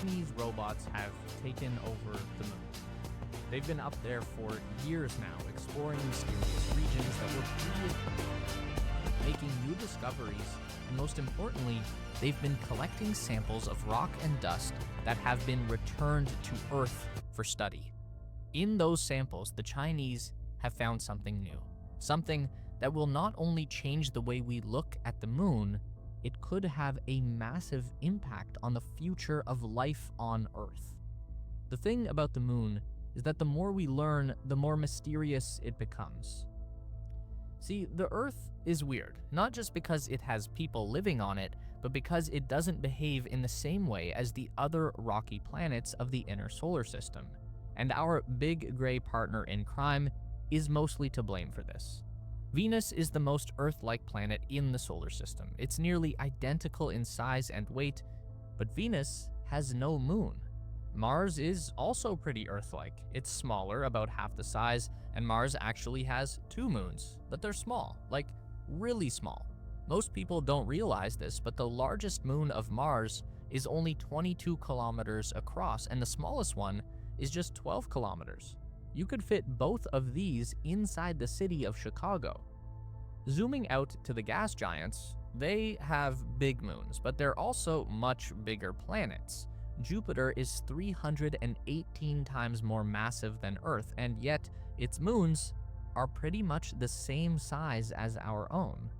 Chinese robots have taken over the moon. They've been up there for years now, exploring mysterious regions that were previously making new discoveries, and most importantly, they've been collecting samples of rock and dust that have been returned to Earth for study. In those samples, the Chinese have found something new, something that will not only change the way we look at the moon, it could have a massive impact on the future of life on Earth. The thing about the moon is that the more we learn, the more mysterious it becomes. See, the Earth is weird, not just because it has people living on it, but because it doesn't behave in the same way as the other rocky planets of the inner solar system. And our big gray partner in crime is mostly to blame for this. Venus is the most Earth-like planet in the solar system. It's nearly identical in size and weight, but Venus has no moon. Mars is also pretty Earth-like. It's smaller, about half the size, and Mars actually has 2 moons, but they're small, like really small. Most people don't realize this, but the largest moon of Mars is only 22 kilometers across, and the smallest one is just 12 kilometers. You could fit both of these inside the city of Chicago. Zooming out to the gas giants, they have big moons, but they're also much bigger planets. Jupiter is 318 times more massive than Earth, and yet its moons are pretty much the same size as our own.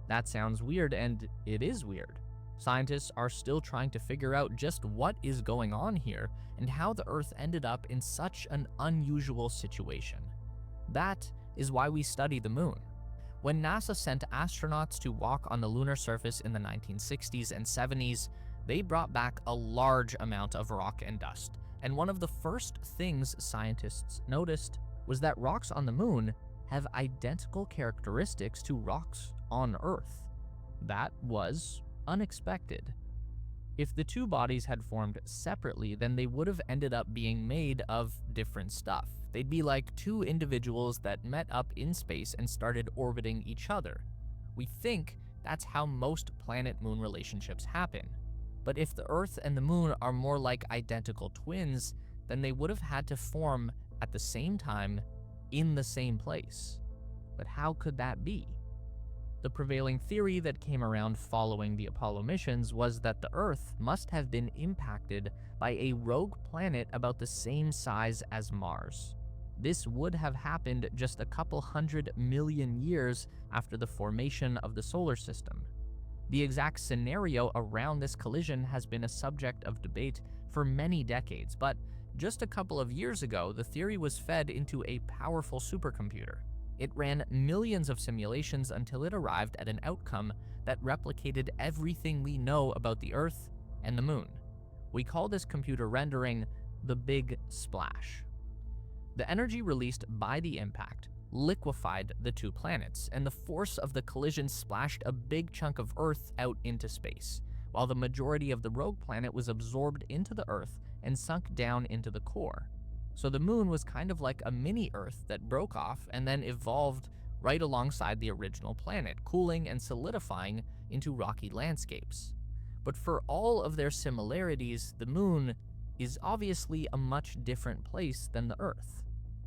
That sounds weird, and it is weird. Scientists are still trying to figure out just what is going on here and how the Earth ended up in such an unusual situation. That is why we study the moon. When NASA sent astronauts to walk on the lunar surface in the 1960s and 70s, they brought back a large amount of rock and dust. And one of the first things scientists noticed was that rocks on the moon have identical characteristics to rocks on Earth. That was unexpected. If the two bodies had formed separately, then they would have ended up being made of different stuff. They'd be like two individuals that met up in space and started orbiting each other. We think that's how most planet-moon relationships happen. But if the Earth and the moon are more like identical twins, then they would have had to form at the same time in the same place. But how could that be? The prevailing theory that came around following the Apollo missions was that the Earth must have been impacted by a rogue planet about the same size as Mars. This would have happened just a couple 100 million years after the formation of the solar system. The exact scenario around this collision has been a subject of debate for many decades, but just a couple of years ago, the theory was fed into a powerful supercomputer. It ran millions of simulations until it arrived at an outcome that replicated everything we know about the Earth and the moon. We call this computer rendering the Big Splash. The energy released by the impact liquefied the two planets, and the force of the collision splashed a big chunk of Earth out into space, while the majority of the rogue planet was absorbed into the Earth and sunk down into the core. So the moon was kind of like a mini Earth that broke off and then evolved right alongside the original planet, cooling and solidifying into rocky landscapes. But for all of their similarities, the moon is obviously a much different place than the Earth.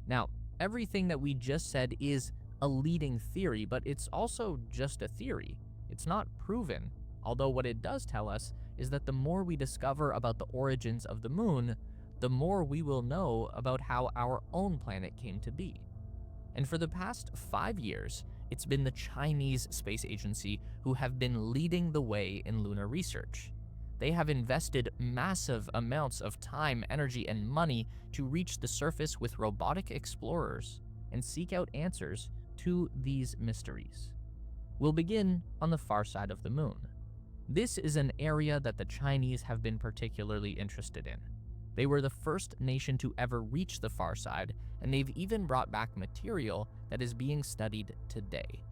Now, everything that we just said is a leading theory, but it's also just a theory. It's not proven, although what it does tell us is that the more we discover about the origins of the moon, the more we will know about how our own planet came to be. And for the past 5 years, it's been the Chinese space agency who have been leading the way in lunar research. They have invested massive amounts of time, energy, and money to reach the surface with robotic explorers and seek out answers to these mysteries. We'll begin on the far side of the moon. This is an area that the Chinese have been particularly interested in. They were the first nation to ever reach the far side, and they've even brought back material that is being studied today.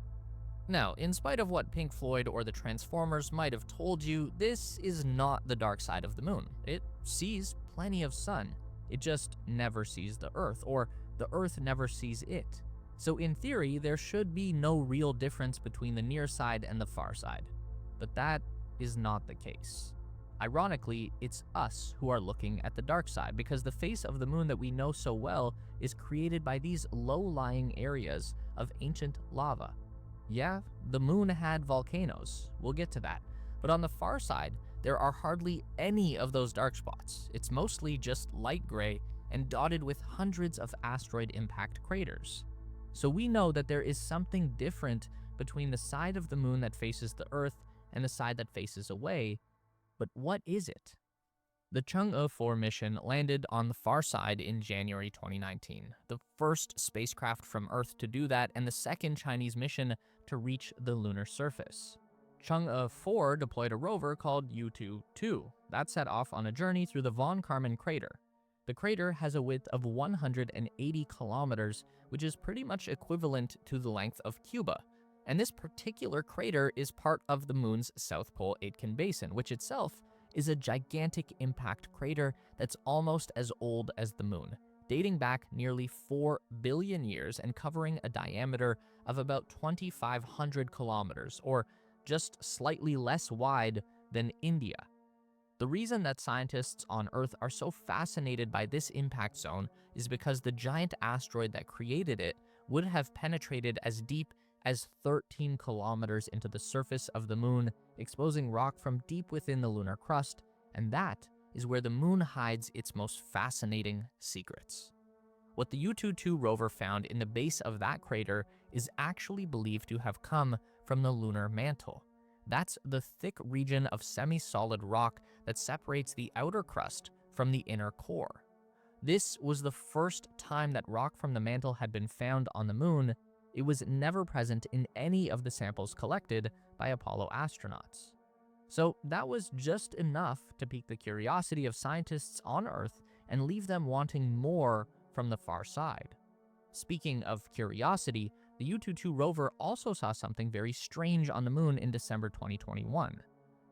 Now, in spite of what Pink Floyd or the Transformers might have told you, this is not the dark side of the moon. It sees plenty of sun. It just never sees the Earth, or the Earth never sees it. So in theory, there should be no real difference between the near side and the far side. But that is not the case. Ironically, it's us who are looking at the dark side because the face of the moon that we know so well is created by these low-lying areas of ancient lava. Yeah, the moon had volcanoes, we'll get to that, but on the far side, there are hardly any of those dark spots. It's mostly just light gray and dotted with hundreds of asteroid impact craters. So we know that there is something different between the side of the moon that faces the Earth and the side that faces away, but what is it? The Chang'e 4 mission landed on the far side in January 2019, the first spacecraft from Earth to do that and the second Chinese mission to reach the lunar surface. Chang'e 4 deployed a rover called Yutu-2 that set off on a journey through the von Karman crater. The crater has a width of 180 kilometers, which is pretty much equivalent to the length of Cuba. And this particular crater is part of the moon's South Pole Aitken Basin, which itself is a gigantic impact crater that's almost as old as the moon, dating back nearly 4 billion years and covering a diameter of about 2,500 kilometers, or just slightly less wide than India. The reason that scientists on Earth are so fascinated by this impact zone is because the giant asteroid that created it would have penetrated as deep as 13 kilometers into the surface of the moon, exposing rock from deep within the lunar crust, and that is where the moon hides its most fascinating secrets. What the Yutu-2 rover found in the base of that crater is actually believed to have come from the lunar mantle. That's the thick region of semi-solid rock that separates the outer crust from the inner core. This was the first time that rock from the mantle had been found on the moon. It was never present in any of the samples collected by Apollo astronauts. So that was just enough to pique the curiosity of scientists on Earth and leave them wanting more from the far side. Speaking of curiosity, the Yutu-2 rover also saw something very strange on the moon in December 2021.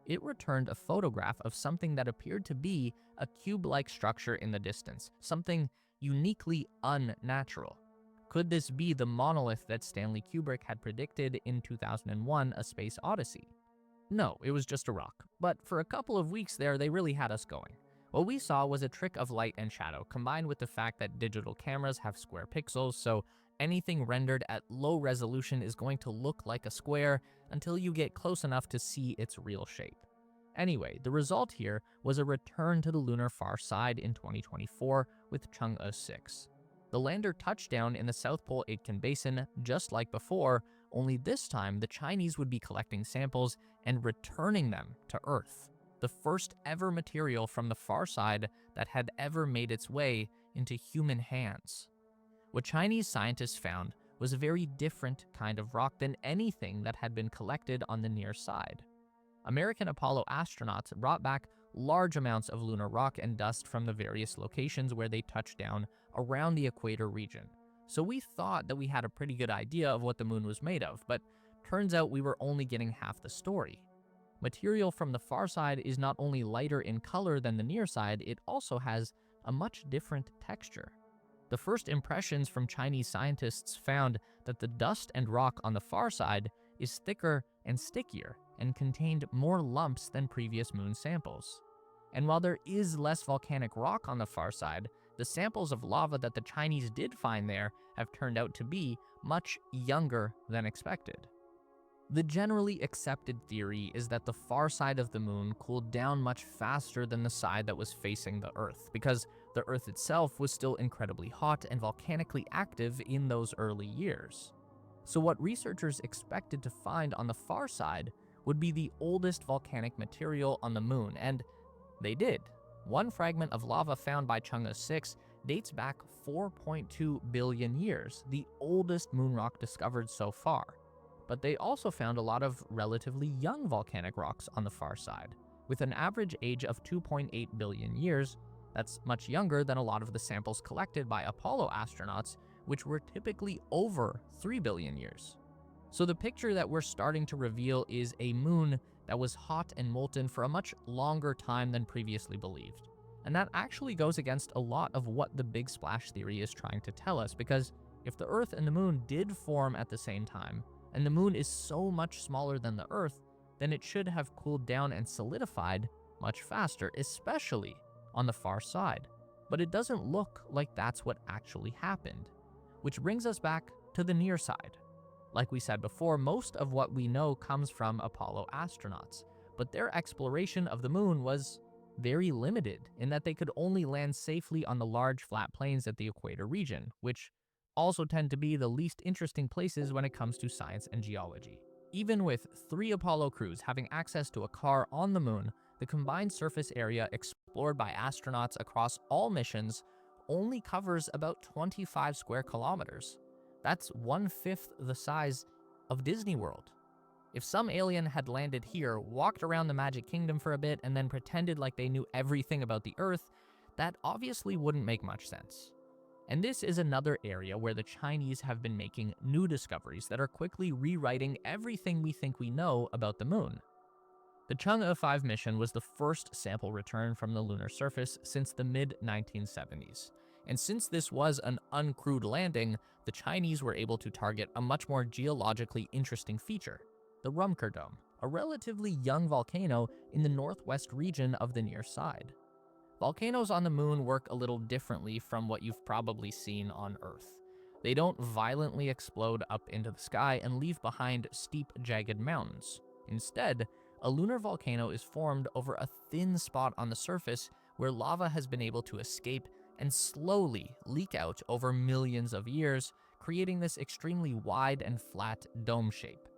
It returned a photograph of something that appeared to be a cube-like structure in the distance, something uniquely unnatural. Could this be the monolith that Stanley Kubrick had predicted in 2001: A Space Odyssey? No, it was just a rock, but for a couple of weeks there, they really had us going. What we saw was a trick of light and shadow, combined with the fact that digital cameras have square pixels, so anything rendered at low resolution is going to look like a square until you get close enough to see its real shape. Anyway, the result here was a return to the lunar far side in 2024 with Chang'e 6. The lander touched down in the South Pole Aitken Basin just like before, only this time the Chinese would be collecting samples and returning them to Earth, the first ever material from the far side that had ever made its way into human hands. What Chinese scientists found was a very different kind of rock than anything that had been collected on the near side. American Apollo astronauts brought back large amounts of lunar rock and dust from the various locations where they touched down around the equator region. So we thought that we had a pretty good idea of what the moon was made of, but turns out we were only getting half the story. Material from the far side is not only lighter in color than the near side, it also has a much different texture. The first impressions from Chinese scientists found that the dust and rock on the far side is thicker and stickier and contained more lumps than previous moon samples. And while there is less volcanic rock on the far side, the samples of lava that the Chinese did find there have turned out to be much younger than expected. The generally accepted theory is that the far side of the moon cooled down much faster than the side that was facing the Earth, because the Earth itself was still incredibly hot and volcanically active in those early years. So what researchers expected to find on the far side would be the oldest volcanic material on the moon, and they did. One fragment of lava found by Chang'e 6 dates back 4.2 billion years, the oldest moon rock discovered so far. But they also found a lot of relatively young volcanic rocks on the far side, with an average age of 2.8 billion years. That's much younger than a lot of the samples collected by Apollo astronauts, which were typically over 3 billion years. So the picture that we're starting to reveal is a moon that was hot and molten for a much longer time than previously believed. And that actually goes against a lot of what the Big Splash theory is trying to tell us, because if the Earth and the moon did form at the same time, and the moon is so much smaller than the Earth, then it should have cooled down and solidified much faster, especially on the far side. But it doesn't look like that's what actually happened. Which brings us back to the near side. Like we said before, most of what we know comes from Apollo astronauts, but their exploration of the moon was very limited in that they could only land safely on the large flat plains at the equator region, which also tend to be the least interesting places when it comes to science and geology. Even with 3 Apollo crews having access to a car on the moon, the combined surface area explored by astronauts across all missions only covers about 25 square kilometers. That's 1/5 the size of Disney World. If some alien had landed here, walked around the Magic Kingdom for a bit, and then pretended like they knew everything about the Earth, that obviously wouldn't make much sense. And this is another area where the Chinese have been making new discoveries that are quickly rewriting everything we think we know about the moon. The Chang'e 5 mission was the first sample return from the lunar surface since the mid-1970s. And since this was an uncrewed landing, the Chinese were able to target a much more geologically interesting feature, the Rumker Dome, a relatively young volcano in the northwest region of the near side. Volcanoes on the moon work a little differently from what you've probably seen on Earth. They don't violently explode up into the sky and leave behind steep, jagged mountains. Instead, a lunar volcano is formed over a thin spot on the surface where lava has been able to escape and slowly leak out over millions of years, creating this extremely wide and flat dome shape.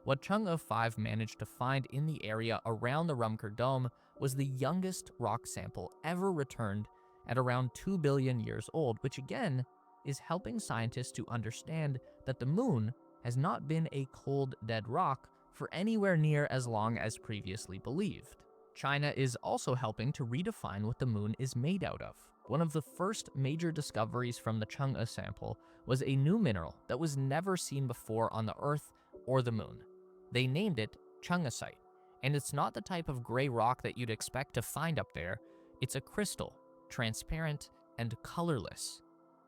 What Chang'e 5 managed to find in the area around the Rumker Dome was the youngest rock sample ever returned at around 2 billion years old, which again is helping scientists to understand that the moon has not been a cold, dead rock for anywhere near as long as previously believed. China is also helping to redefine what the moon is made out of. One of the first major discoveries from the Chang'e sample was a new mineral that was never seen before on the Earth or the moon. They named it Chang'esite, and it's not the type of gray rock that you'd expect to find up there. It's a crystal, transparent and colorless.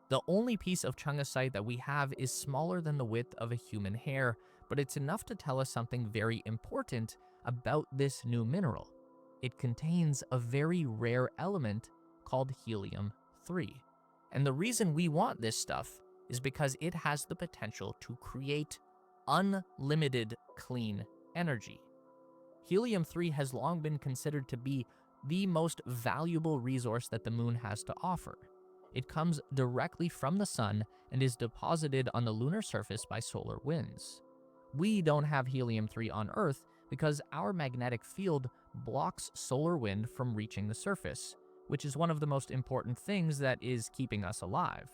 The only piece of Chang'esite that we have is smaller than the width of a human hair, but it's enough to tell us something very important about this new mineral. It contains a very rare element called helium-3. And the reason we want this stuff is because it has the potential to create unlimited clean energy. Helium-3 has long been considered to be the most valuable resource that the moon has to offer. It comes directly from the sun and is deposited on the lunar surface by solar winds. We don't have helium-3 on Earth because our magnetic field blocks solar wind from reaching the surface, which is one of the most important things that is keeping us alive.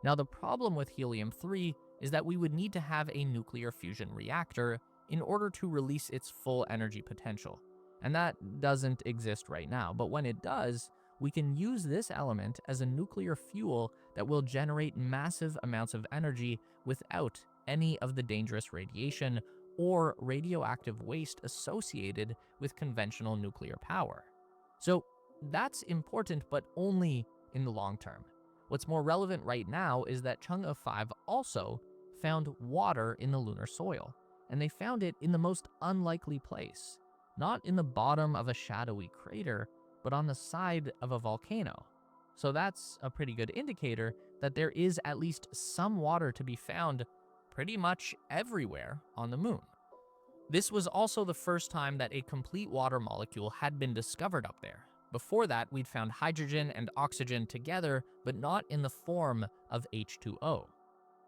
Now, the problem with helium-3 is that we would need to have a nuclear fusion reactor in order to release its full energy potential. And that doesn't exist right now, but when it does, we can use this element as a nuclear fuel that will generate massive amounts of energy without any of the dangerous radiation or radioactive waste associated with conventional nuclear power. So that's important, but only in the long term. What's more relevant right now is that Chang'e 5 also found water in the lunar soil, and they found it in the most unlikely place, not in the bottom of a shadowy crater, but on the side of a volcano. So that's a pretty good indicator that there is at least some water to be found pretty much everywhere on the moon. This was also the first time that a complete water molecule had been discovered up there. Before that, we'd found hydrogen and oxygen together, but not in the form of H2O.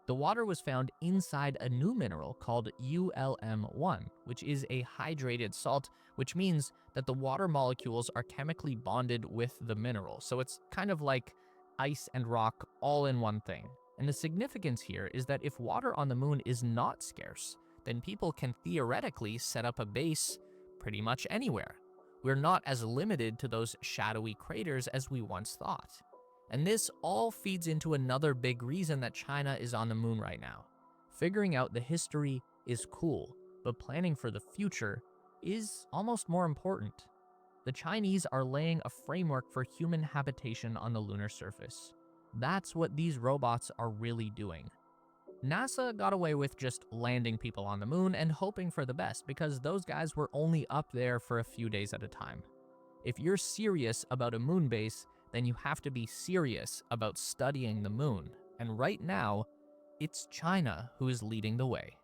The water was found inside a new mineral called ULM1, which is a hydrated salt, which means that the water molecules are chemically bonded with the mineral. So it's kind of like ice and rock all in one thing. And the significance here is that if water on the moon is not scarce, then people can theoretically set up a base pretty much anywhere. We're not as limited to those shadowy craters as we once thought. And this all feeds into another big reason that China is on the moon right now. Figuring out the history is cool, but planning for the future is almost more important. The Chinese are laying a framework for human habitation on the lunar surface. That's what these robots are really doing. NASA got away with just landing people on the moon and hoping for the best because those guys were only up there for a few days at a time. If you're serious about a moon base, then you have to be serious about studying the moon. And right now, it's China who is leading the way.